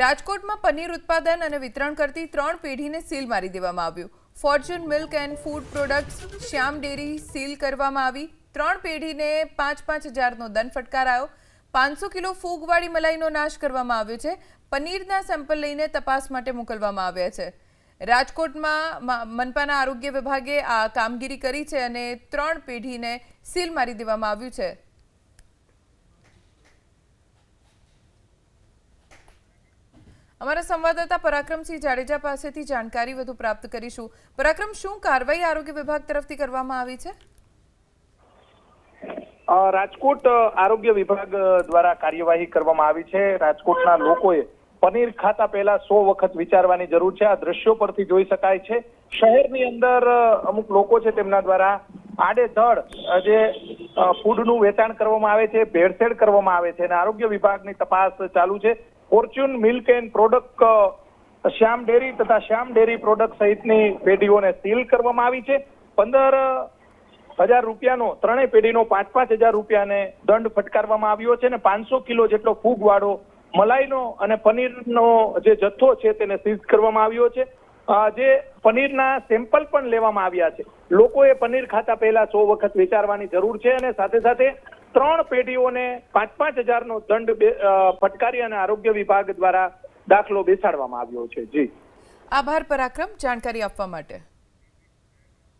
રાજકોટમાં પનીર ઉત્પાદન અને વિતરણ કરતી 3 પેઢીને સીલ મારી દેવામાં આવ્યું। Fortune milk and food products Shyam dairy seal કરવામાં આવી। 3 પેઢીને 5-5 હજારનો દંડ ફટકારાયો। 500 કિલો ફૂગવાળી મલાઈનો નાશ કરવામાં આવ્યો છે। પનીરના સેમ્પલ લઈને તપાસ માટે મોકલવામાં આવ્યા છે। રાજકોટમાં મનપાના આરોગ્ય વિભાગે આ કામગીરી કરી છે અને 3 પેઢીને સીલ મારી દેવામાં આવ્યું છે। हमारा संवाददाता पराक्रमसिंह जाडेजा पासेथी जानकारी વધુ પ્રાપ્ત કરીશું। પરાક્રમ, શું કાર્યવાહી આરોગ્ય વિભાગ તરફથી કરવામાં આવી છે? રાજકોટ આરોગ્ય વિભાગ દ્વારા કાર્યવાહી કરવામાં આવી છે। રાજકોટના લોકોએ પનીર ખાતા પહેલા 100 વખત વિચારવાની જરૂર છે। આ દ્રશ્યો પરથી જોઈ શકાય છે। શહેરની અંદર અમુક લોકો છે તેમના દ્વારા આડેધડ જે ફૂડનું વેચાણ કરવામાં આવે છે, ભેળસેળ કરવામાં આવે છે અને આરોગ્ય વિભાગની તપાસ ચાલુ છે। Fortune milk and product Shyam dairy તથા શ્યામ ડેરી પ્રોડક્ટ સહિતની પેઢીઓને સીલ કરવામાં આવી છે। 15,000 રૂપિયાનો ત્રણેય પેઢીનો 5-5 હજાર રૂપિયાને દંડ ફટકારવામાં આવ્યો છે અને 500 કિલો જેટલો ફૂગવાળો મલાઈનો અને પનીરનો જે જથ્થો છે તેને સીઝ કરવામાં આવ્યો છે। જે પનીરના સેમ્પલ પણ લેવામાં આવ્યા છે। લોકોએ પનીર ખાતા પહેલા 100 વખત વિચારવાની જરૂર છે અને સાથે સાથે 3 પેઢીઓને 5-5 હજારનો દંડ ફટકારી અને આરોગ્ય વિભાગ દ્વારા દાખલો બેસાડવામાં આવ્યો છે। જી, આભાર પરાક્રમ, જાણકારી આપવા માટે।